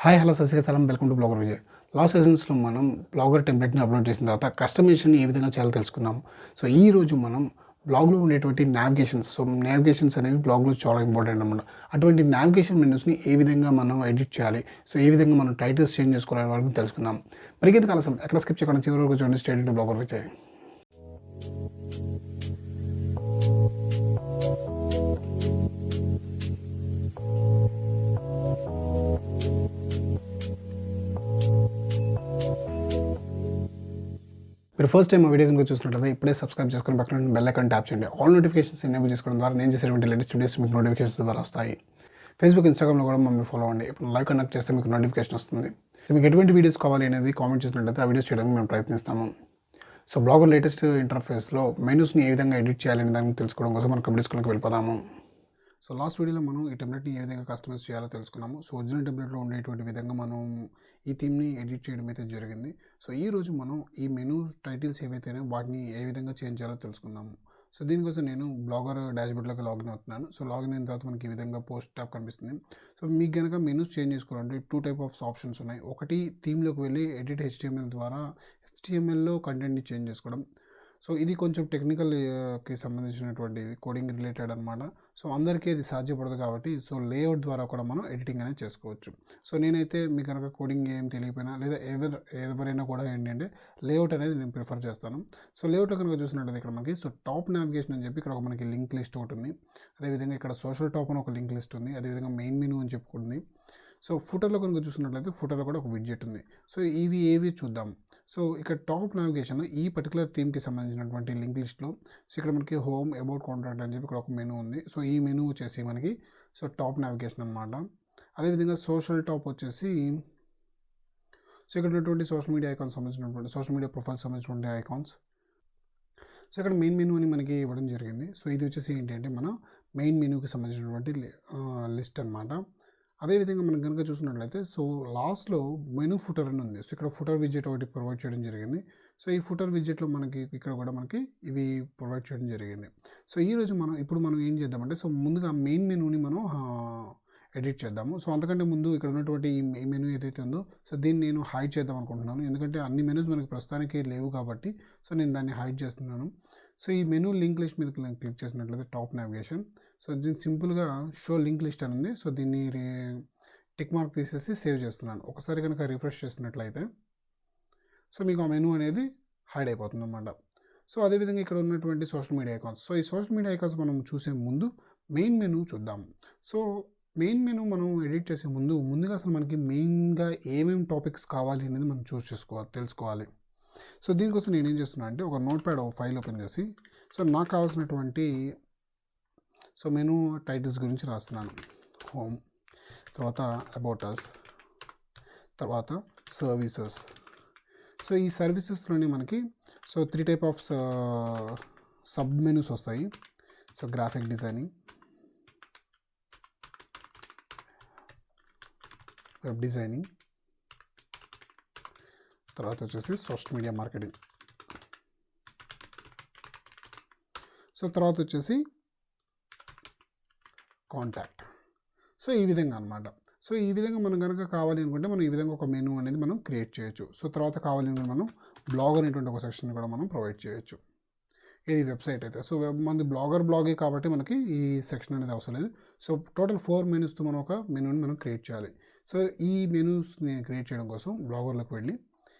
Hi hello సలం welcome to blogger Vijay. Last సెషన్స్లో మనం బ్లాగర్ టెంప్లెట్ని అప్లోడ్ చేసిన తర్వాత కస్టమైజేషన్ ఏ విధంగా చేయాలో తెలుసుకున్నాం. సో ఈ రోజు మనం బ్లాగ్లో ఉండేటువంటి నావిగేషన్స్ అనేవి బ్లాగ్లో చాలా ఇంపార్టెంట్ అనమాట. అటువంటి నావిగేషన్ మెనూస్ని ఏ విధంగా మనం ఎడిట్ చేయాలి, సో ఏ విధంగా మనం టైటిల్స్ చేంజ్ చేసుకోవాలనే వరకు తెలుసుకుందాం. పరిగెత్తి కలసం ఎక్కడ స్కిప్ చేయకుండా చివరి వరకు చూడండి. State to blogger Vijay. మీరు ఫస్ట్ టైం ఆ వీడియో కనుక చూసినట్లయితే ఇప్పుడే సబ్స్క్రైబ్ చేసుకొని పక్కన బెల్ ఐకాన్ ట్యాప్ చేయండి. ఆల్ నోటిఫికేషన్స్ ఎనేబుల్ చేసుకోవడం ద్వారా నేను చేసేటువంటి లేటెస్ట్ వీడియోస్ మీకు నోటిఫికేషన్స్ ద్వారా వస్తాయి. ఫేస్బుక్, ఇన్స్టాగ్రామ్లో కూడా మమ్మల్ని ఫాలో అవ్వండి. ఇప్పుడు లైక్ కనెక్ట్ చేస్తే మీకు నోటిఫికేషన్ వస్తుంది. మీకు ఎటువంటి వీడియోస్ కావాలి అనేది కామెంట్ చేసినట్లయితే ఆ వీడియోస్ చేయడానికి మేము ప్రయత్నిస్తాము. సో బ్లాగర్ లేటెస్ట్ ఇంటర్ఫేస్లో మెనూస్ని ఏ విధంగా ఎడిట్ చేయాలనే దాన్ని తెలుసుకోవడం కోసం మనం కంప్యూటర్స్కి వెళ్ళిపోదాము. సో లాస్ట్ వీడియోలో మనం ఈ టెంప్లెట్ని ఏ విధంగా కస్టమైజ్ చేయాలో తెలుసుకున్నాము. సో ఒరిజినల్ టెంప్లెట్లో ఉండేటువంటి విధంగా మనం ఈ థీమ్ని ఎడిట్ చేయడం అయితే జరిగింది. సో ఈరోజు మనం ఈ మెనూ టైటిల్స్ ఏవైతేనే వాటిని ఏ విధంగా చేంజ్ చేయాలో తెలుసుకున్నాము. సో దీనికోసం నేను బ్లాగర్ డాష్బోర్డ్లోకి లాగిన్ అవుతున్నాను. సో లాగిన్ అయిన తర్వాత మనకి ఈ విధంగా పోస్ట్ ట్యాబ్ కనిపిస్తుంది. సో మీకు కనుక మెనూస్ చేంజ్ చేసుకోవాలంటే 2 టైప్ ఆఫ్ ఆప్షన్స్ ఉన్నాయి. ఒకటి థీమ్లోకి వెళ్ళి ఎడిట్ HTML ద్వారా HTMLలో కంటెంట్ని చేంజ్ చేసుకోవడం. సో ఇది కొంచెం టెక్నికల్కి సంబంధించినటువంటి కోడింగ్ రిలేటెడ్ అనమాట. సో అందరికీ ఇది సాధ్యపడదు కాబట్టి సో లేఅవుట్ ద్వారా కూడా మనం ఎడిటింగ్ అనేది చేసుకోవచ్చు. సో నేనైతే మీకు కనుక కోడింగ్ ఏం తెలియకపోయినా లేదా ఎవరైనా కూడా ఏంటంటే లేఅవుట్ అనేది నేను ప్రిఫర్ చేస్తాను. సో లేఅవుట్లో కనుక చూసినట్లయితే ఇక్కడ మనకి సో టాప్ నావిగేషన్ అని చెప్పి ఇక్కడ మనకి లింక్ లిస్ట్ ఒకటి ఉంది. అదేవిధంగా ఇక్కడ సోషల్ టాప్ అని ఒక లింక్ లిస్ట్ ఉంది. అదేవిధంగా మెయిన్ మెనూ అని చెప్పుకుంటుంది. సో ఫుటర్లో కనుక చూసినట్లయితే ఫుటర్లో కూడా ఒక విడ్జెట్ ఉంది. సో ఇవి ఏవి చూద్దాం. సో ఇక్కడ టాప్ నావిగేషన్ ఈ పర్టికులర్ థీమ్కి సంబంధించినటువంటి లింక్ లిస్ట్లో సో ఇక్కడ మనకి హోమ్, అబౌట్, కాంటాక్ట్ అని చెప్పి ఇక్కడ ఒక మెనూ ఉంది. సో ఈ మెనూ వచ్చేసి మనకి సో టాప్ నావిగేషన్ అనమాట. అదేవిధంగా సోషల్ టాప్ వచ్చేసి సో ఇక్కడ ఉన్నటువంటి సోషల్ మీడియా ఐకాన్స్ సంబంధించినటువంటి సోషల్ మీడియా ప్రొఫైల్ సంబంధించినటువంటి ఐకాన్స్. సో ఇక్కడ మెయిన్ మెనూ అని మనకి ఇవ్వడం జరిగింది. సో ఇది వచ్చేసి ఏంటంటే మన మెయిన్ మెనూకి సంబంధించినటువంటి లిస్ట్ అనమాట. అదేవిధంగా మనం కనుక చూసినట్లయితే సో లాస్ట్లో మెనూ ఫుటర్ అని ఉంది. సో ఇక్కడ ఫుటర్ విడ్జెట్ ఒకటి ప్రొవైడ్ చేయడం జరిగింది. సో ఈ ఫుటర్ విడ్జెట్లో మనకి ఇక్కడ కూడా మనకి ఇవి ప్రొవైడ్ చేయడం జరిగింది. సో ఈరోజు ఇప్పుడు మనం ఏం చేద్దామంటే సో ముందుగా మెయిన్ మెనూని మనం ఎడిట్ చేద్దాము. సో అంతకంటే ముందు ఇక్కడ ఉన్నటువంటి ఈ మెనూ ఏదైతే ఉందో సో దీన్ని నేను హైడ్ చేద్దాం అనుకుంటున్నాను. ఎందుకంటే అన్ని మెనూస్ మనకి ప్రస్తుతానికి లేవు కాబట్టి సో నేను దాన్ని హైడ్ చేస్తున్నాను. సో ఈ మెనూ లింక్ లిస్ట్ మీద క్లిక్ చేసినట్లయితే టాప్ నావిగేషన్. సో దీన్ని సింపుల్గా షో లింక్ లిస్ట్ అని ఉంది. సో దీన్ని టిక్ మార్క్ తీసేసి సేవ్ చేస్తున్నాను. ఒకసారి కనుక రిఫ్రెష్ చేసినట్లయితే సో మీకు ఆ మెనూ అనేది హైడ్ అయిపోతుంది అన్నమాట. సో అదేవిధంగా ఇక్కడ ఉన్నటువంటి సోషల్ మీడియా ఐకాన్స్. సో ఈ సోషల్ మీడియా ఐకాన్స్ మనం చూసే ముందు మెయిన్ మెనూ చూద్దాం. సో మెయిన్ మెనూ మనం ఎడిట్ చేసే ముందుగా అసలు మనకి మెయిన్గా ఏమేమి టాపిక్స్ కావాలి అనేది మనం తెలుసుకోవాలి. సో దీనికోసం నేను ఏం చేస్తున్నాను అంటే ఒక నోట్ ప్యాడ్ ఫైల్ ఓపెన్ చేసి సో నాకు కావాల్సినటువంటి సో మెనూ టైటిల్స్ గురించి రాస్తున్నాను. హోమ్, తర్వాత అబౌట్ అస్, తర్వాత సర్వీసెస్. సో ఈ సర్వీసెస్లోనే మనకి so 3 type of sub menus వస్తాయి. So graphic designing, web designing, తర్వాత వచ్చేసి సోషల్ మీడియా మార్కెటింగ్. సో తర్వాత వచ్చేసి కాంటాక్ట్. సో ఈ విధంగా అనమాట. సో ఈ విధంగా మనం కనుక కావాలి అనుకుంటే మనం ఈ విధంగా ఒక మెనూ అనేది మనం క్రియేట్ చేయొచ్చు. సో తర్వాత కావాలి అనుకుంటే మనం బ్లాగ్ అనేటువంటి ఒక సెక్షన్ కూడా మనం ప్రొవైడ్ చేయొచ్చు. ఇది వెబ్సైట్ అయితే సో మనది బ్లాగే కాబట్టి మనకి ఈ సెక్షన్ అనేది అవసరం లేదు. సో టోటల్ 4 మెనూస్తో మనం ఒక మెనూని మనం క్రియేట్ చేయాలి. సో ఈ మెనూస్ని క్రియేట్ చేయడం కోసం బ్లాగర్లోకి వెళ్ళి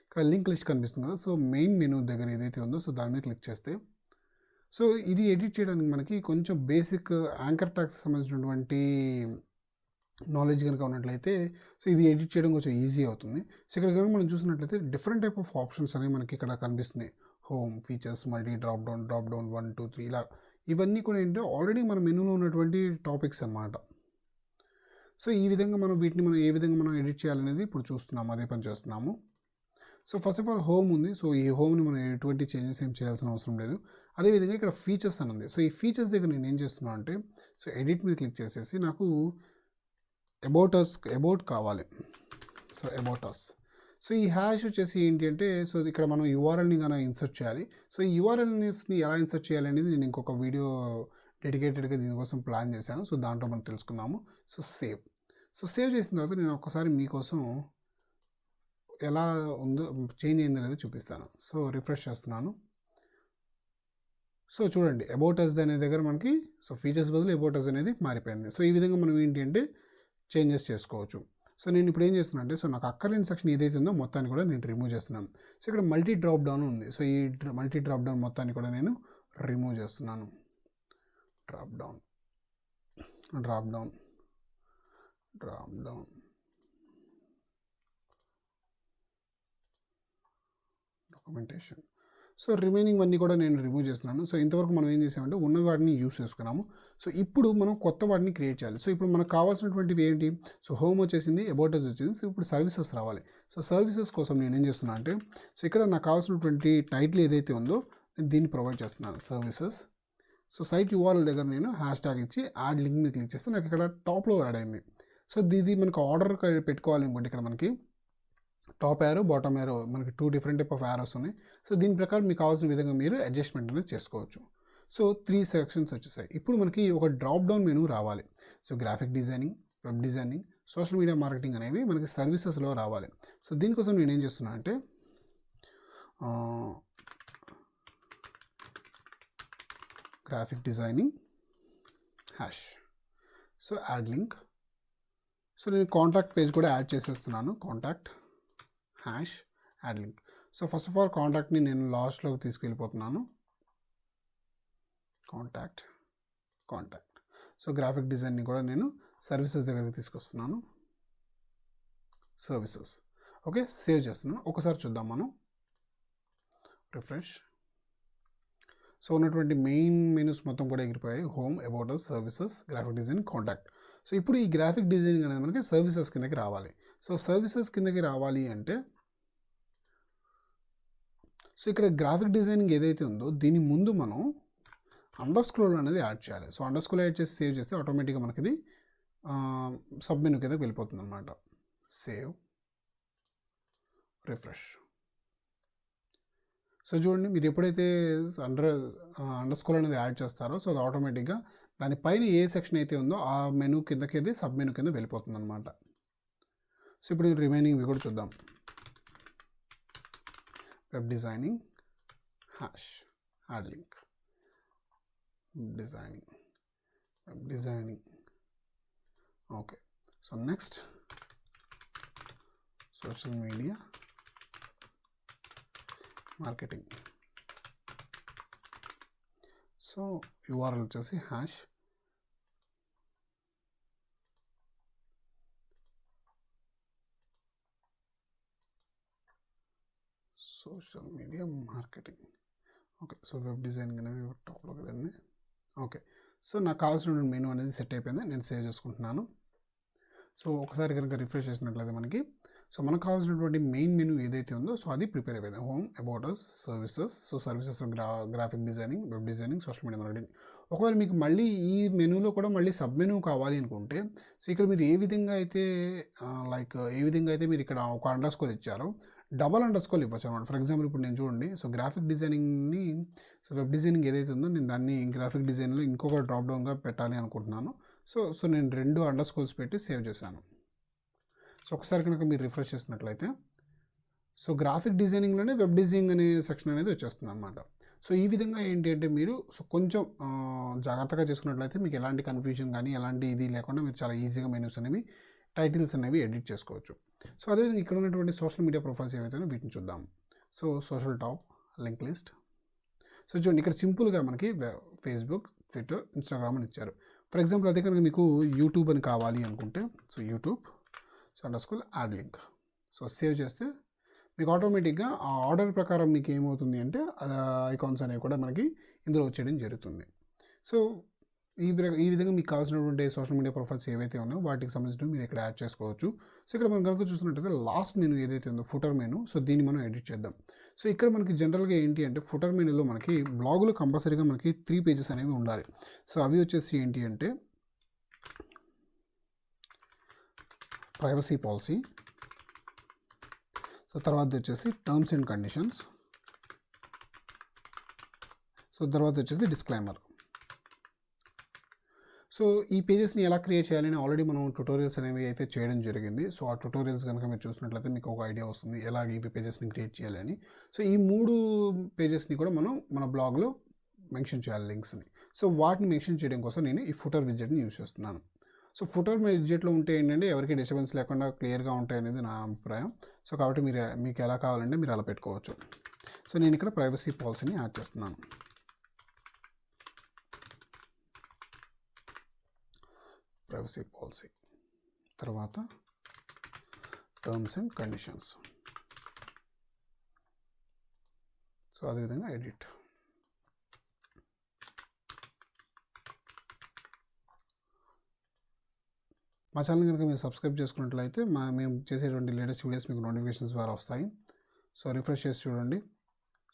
ఇక్కడ లింక్ లిస్ట్ కనిపిస్తుంది కదా. సో మెయిన్ మెనూ దగ్గర ఏదైతే ఉందో సో దాని మీద క్లిక్ చేస్తే సో ఇది ఎడిట్ చేయడానికి మనకి కొంచెం బేసిక్ యాంకర్ ట్యాగ్స్ సంబంధించినటువంటి నాలెడ్జ్ కనుక ఉన్నట్లయితే సో ఇది ఎడిట్ చేయడం కొంచెం ఈజీ అవుతుంది. సో ఇక్కడ కనుక మనం చూసినట్లయితే డిఫరెంట్ టైప్ ఆఫ్ ఆప్షన్స్ అనేవి మనకి ఇక్కడ కనిపిస్తున్నాయి. Home, features, multi, drop down 1, 2, 3 ఇలా ఇవన్నీ కూడా ఏంటంటే ఆల్రెడీ మన మెనూలో ఉన్నటువంటి టాపిక్స్ అన్నమాట. సో ఈ విధంగా వీటిని ఏ విధంగా మనం ఎడిట్ చేయాలనేది ఇప్పుడు చూస్తున్నాము, అదే పని చేస్తున్నాము. So first of all home ఉంది. సో ఈ హోమ్ని మనం ఎటువంటి చేంజెస్ ఏం చేయాల్సిన అవసరం లేదు. అదేవిధంగా ఇక్కడ ఫీచర్స్ అని ఉంది. సో ఈ ఫీచర్స్ దగ్గర నేను ఏం చేస్తున్నాను అంటే సో ఎడిట్ మీద క్లిక్ చేసేసి నాకు అబౌట్ కావాలి. So about us. సో ఈ హ్యాష్ వచ్చేసి ఏంటి అంటే సో ఇక్కడ మనం యూఆర్ఎల్ని కనుక ఇన్సర్ట్ చేయాలి. సో ఈ యూఆర్ఎల్ని ఎలా ఇన్సర్ట్ చేయాలి అనేది నేను ఇంకొక వీడియో డెడికేటెడ్గా దీనికోసం ప్లాన్ చేశాను. సో దాంట్లో మనం తెలుసుకుందాము. So save. సో సేవ్ చేసిన తర్వాత నేను ఒక్కసారి మీకోసం ఎలా ఉందో చేంజ్ అయిందో లేదో చూపిస్తాను. సో రిఫ్రెష్ చేస్తున్నాను. సో చూడండి అబౌట్ అస్ అనే దగ్గర మనకి సో ఫీచర్స్ బదులు అబౌట్ అస్ అనేది మారిపోయింది. సో ఈ విధంగా మనం ఏంటి అంటే చేంజెస్ చేసుకోవచ్చు. సో నేను ఇప్పుడు ఏం చేస్తున్నాను అంటే సో నాకు అక్కర్లేని సెక్షన్ ఏదైతే ఉందో మొత్తాన్ని కూడా నేను రిమూవ్ చేస్తున్నాను. సో ఇక్కడ మల్టీ డ్రాప్ డౌన్ ఉంది. సో ఈ మల్టీ డ్రాప్ డౌన్ మొత్తాన్ని కూడా నేను రిమూవ్ చేస్తున్నాను. Drop down documentation. So remaining అన్నీ కూడా నేను రిమూవ్ చేస్తున్నాను. సో ఇంతవరకు మనం ఏం చేసామంటే ఉన్న వాటిని యూస్ చేసుకున్నాము. సో ఇప్పుడు మనం కొత్త వాటిని క్రియేట్ చేయాలి. సో ఇప్పుడు మనకు కావాల్సినటువంటివి ఏంటి? సో హోమ్ వచ్చేసింది, అబౌట్ అస్ వచ్చింది. సో ఇప్పుడు సర్వీసెస్ రావాలి. సో సర్వీసెస్ కోసం నేను ఏం చేస్తున్నా అంటే సో ఇక్కడ నాకు కావాల్సినటువంటి టైటిల్ ఏదైతే ఉందో నేను దీన్ని ప్రొవైడ్ చేస్తున్నాను, సర్వీసెస్. సో సైట్ యూఆర్ఎల్ దగ్గర నేను హ్యాష్ ట్యాగ్ ఇచ్చి యాడ్ లింక్ మీద క్లిక్ చేస్తే నాకు ఇక్కడ టాప్లో యాడ్ అయింది. సో ఇది మనకు ఆర్డర్ పెట్టుకోవాలనుకుంటే ఇక్కడ మనకి టాప్ యారో, బాటమ్ యారో మనకి 2 డిఫరెంట్ టైప్ ఆఫ్ యారోస్ ఉన్నాయి. సో దీని ప్రకారం మీకు కావాల్సిన విధంగా మీరు అడ్జస్ట్మెంట్ అనేది చేసుకోవచ్చు. సో 3 సెక్షన్స్ వచ్చేసాయి. ఇప్పుడు మనకి ఒక డ్రాప్ డౌన్ మెనూ రావాలి. So graphic designing, web designing, social media marketing అనేవి మనకి సర్వీసెస్లో రావాలి. సో దీనికోసం నేను ఏం చేస్తున్నా అంటే graphic designing hash, so add link. So నేను కాంటాక్ట్ పేజ్ కూడా యాడ్ చేసేస్తున్నాను. Contact hash add link. So first of all కాంటాక్ట్ని నేను లాస్ట్లోకి తీసుకెళ్ళిపోతున్నాను. కాంటాక్ట్. సో గ్రాఫిక్ డిజైన్ని కూడా నేను సర్వీసెస్ దగ్గరికి తీసుకొస్తున్నాను. సర్వీసెస్. ఓకే, సేవ్ చేస్తున్నాను. ఒకసారి చూద్దాం మనం. రిఫ్రెష్. సో ఉన్నటువంటి మెయిన్ మెనూస్ మొత్తం కూడా ఎగిరిపోయాయి. Home, about us, services, graphic design, contact. So ఇప్పుడు ఈ గ్రాఫిక్ డిజైనింగ్ అనేది మనకి సర్వీసెస్ కిందకి రావాలి. సో సర్వీసెస్ కిందకి రావాలి అంటే సో ఇక్కడ గ్రాఫిక్ డిజైనింగ్ ఏదైతే ఉందో దీని ముందు మనం అండర్ స్క్రోల్ అనేది యాడ్ చేయాలి. సో అండర్ స్క్రోల్ యాడ్ చేసి సేవ్ చేస్తే ఆటోమేటిక్గా మనకి ఇది సబ్ మెనూ కిందకి వెళ్ళిపోతుంది అనమాట. Save, refresh. సో చూడండి, మీరు ఎప్పుడైతే అండర్ స్క్రోల్ అనేది యాడ్ చేస్తారో సో అది ఆటోమేటిక్గా దానిపైన ఏ సెక్షన్ అయితే ఉందో ఆ మెనూ కిందకి అది సబ్ మెనూ కింద వెళ్ళిపోతుంది అనమాట. సో ఇప్పుడు రిమైనింగ్ కూడా చూద్దాం. Web designing hash add link, web designing. Okay, so next social media marketing. So URL వచ్చేసి hash social media marketing. Okay, so web designing అనేది టాప్లోకి వెళ్ళింది. ఓకే, సో నాకు కావాల్సిన మెనూ అనేది సెట్ అయిపోయింది. నేను సేవ్ చేసుకుంటున్నాను. సో ఒకసారి కనుక రిఫ్రెష్ చేసినట్లయితే మనకి సో మనకు కావాల్సినటువంటి మెయిన్ మెనూ ఏదైతే ఉందో సో అది ప్రిపేర్ అయిపోయింది. Home, about us, services. So services graphic designing, web designing, social media marketing. ఒకవేళ మీకు మళ్ళీ ఈ మెనూలో కూడా మళ్ళీ సబ్ మెనూ కావాలి అనుకుంటే సో ఇక్కడ మీరు ఏ విధంగా అయితే మీరు ఇక్కడ ఒక అండర్ స్కోర్ ఇచ్చారో డబల్ అండర్ స్కోర్ ఇవ్వచ్చు అనమాట. ఫర్ ఎగ్జాంపుల్ ఇప్పుడు నేను చూడండి, సో గ్రాఫిక్ డిజైనింగ్ని సో వెబ్ డిజైనింగ్ ఏదైతే ఉందో నేను దాన్ని గ్రాఫిక్ డిజైన్లో ఇంకొక డ్రాప్ డౌన్గా పెట్టాలి అనుకుంటున్నాను. సో నేను 2 అండర్ స్కోర్స్ పెట్టి సేవ్ చేశాను. సో ఒకసారి కనుక మీరు రిఫ్రెష్ చేసినట్లయితే సో గ్రాఫిక్ డిజైనింగ్లోనే వెబ్ డిజైనింగ్ అనే సెక్షన్ అనేది వచ్చేస్తుంది అనమాట. సో ఈ విధంగా ఏంటి అంటే మీరు సో కొంచెం జాగ్రత్తగా చేసుకున్నట్లయితే మీకు ఎలాంటి కన్ఫ్యూజన్ కానీ ఎలాంటి ఇది లేకుండా మీరు చాలా ఈజీగా మెనూస్ అనేవి, టైటిల్స్ అనేవి ఎడిట్ చేసుకోవచ్చు. సో అదేవిధంగా ఇక్కడ ఉన్నటువంటి సోషల్ మీడియా ప్రొఫైల్స్ ఏవైతే వీటిని చూద్దాం. So social top, link list. So చూడండి, ఇక్కడ సింపుల్గా మనకి ఫేస్బుక్, ట్విట్టర్, ఇన్స్టాగ్రామ్ అని ఇచ్చారు. ఫర్ ఎగ్జాంపుల్ అదే కనుక మీకు యూట్యూబ్ అని కావాలి అనుకుంటే so YouTube under score add link. So save చేస్తే మీకు ఆటోమేటిక్గా ఆ ఆర్డర్ ప్రకారం మీకు ఏమవుతుంది అంటే ఐకాన్స్ అనేవి కూడా మనకి ఇందులో వచ్చేయడం జరుగుతుంది. సో ఈ విధంగా మీకు కావాల్సినటువంటి సోషల్ మీడియా ప్రొఫైల్స్ ఏవైతే ఉన్నాయో వాటికి సంబంధించినవి మీరు ఇక్కడ యాడ్ చేసుకోవచ్చు. సో ఇక్కడ మనం కనుక చూస్తున్నట్టయితే లాస్ట్ మెనూ ఏదైతే ఉందో ఫుటర్ మెనూ, సో దీన్ని మనం ఎడిట్ చేద్దాం. సో ఇక్కడ మనకి జనరల్గా ఏంటి అంటే ఫుటర్ మెనూలో మనకి బ్లాగులు కంపల్సరీగా మనకి 3 పేజెస్ అనేవి ఉండాలి. సో అవి వచ్చేసి ఏంటి అంటే ప్రైవసీ పాలసీ, సో తర్వాత వచ్చేసి టర్మ్స్ అండ్ కండిషన్స్, సో తర్వాత వచ్చేసి డిస్క్లైమర్. సో ఈ పేజెస్ని ఎలా క్రియేట్ చేయాలని ఆల్రెడీ మనం ట్యుటోరియల్స్ అనేవి అయితే చేయడం జరిగింది. సో ఆ ట్యుటోరియల్స్ కనుక మీరు చూసినట్లయితే మీకు ఒక ఐడియా వస్తుంది ఎలాగ ఈ పేజెస్ని క్రియేట్ చేయాలని. సో ఈ 3 పేజెస్ని కూడా మనం మన బ్లాగ్లో మెన్షన్ చేయాలి లింక్స్ని. సో వాటిని మెన్షన్ చేయడం కోసం నేను ఈ ఫుటర్ విడ్జెట్ని యూజ్ చేస్తున్నాను. సో ఫుటర్ విడ్జెట్లో ఉంటే ఏంటంటే ఎవరికి డిస్టర్బెన్స్ లేకుండా క్లియర్గా ఉంటాయి అనేది నా అభిప్రాయం. సో కాబట్టి మీకు ఎలా కావాలంటే మీరు అలా పెట్టుకోవచ్చు. సో నేను ఇక్కడ ప్రైవసీ పాలసీని యాడ్ చేస్తున్నాను. ప్రైవసీ పాలసీ తర్వాత టర్మ్స్ అండ్ కండిషన్స్. సో అదేవిధంగా ఎడిట్. మా ఛానల్ కనుక మీరు సబ్స్క్రైబ్ చేసుకున్నట్లయితే మేము చేసేటువంటి లేటెస్ట్ వీడియోస్ మీకు నోటిఫికేషన్స్ ద్వారా వస్తాయి. సో రిఫ్రెష్ చేసి చూడండి.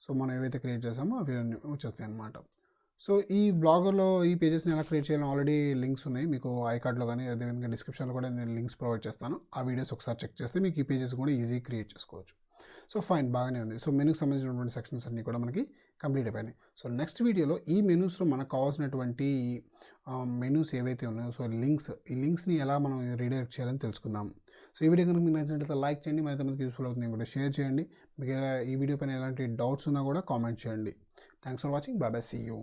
సో మనం ఏవైతే క్రియేట్ చేసామో అవి వచ్చేస్తాయి అన్నమాట. సో ఈ బ్లాగర్లో ఈ పేజెస్ని ఎలా క్రియేట్ చేయాలని ఆల్రెడీ లింక్స్ ఉన్నాయి మీకు ఐకార్డ్లో కానీ అదేవిధంగా డిస్క్రిప్షన్లో కూడా నేను లింక్స్ ప్రొవైడ్ చేస్తాను. ఆ వీడియోస్ ఒకసారి చెక్ చేస్తే మీకు ఈ పేజెస్ కూడా ఈజీ క్రియేట్ చేసుకోవచ్చు. సో ఫైన్, బాగానే ఉంది. సో మెనూకి సంబంధించినటువంటి సెక్షన్స్ అన్నీ కూడా మనకి కంప్లీట్ అయిపోయినాయి. సో నెక్స్ట్ వీడియోలో ఈ మెనూస్లో మనకు కావాల్సినటువంటి మెనూస్ ఏవైతే ఉన్నాయో సో ఈ లింక్స్ని ఎలా మనం రీడైరెక్ట్ చేయాలని తెలుసుకుందాం. సో ఈ వీడియో కనుక మీకు నచ్చినట్లయితే లైక్ చేయండి, మరింత మందికి యూస్ఫుల్ అవుతుంది కూడా షేర్ చేయండి. మీకు ఈ వీడియో పైన ఎలాంటి డౌట్స్ ఉన్నా కూడా కామెంట్ చేయండి. Thanks for watching. Bye bye, see you.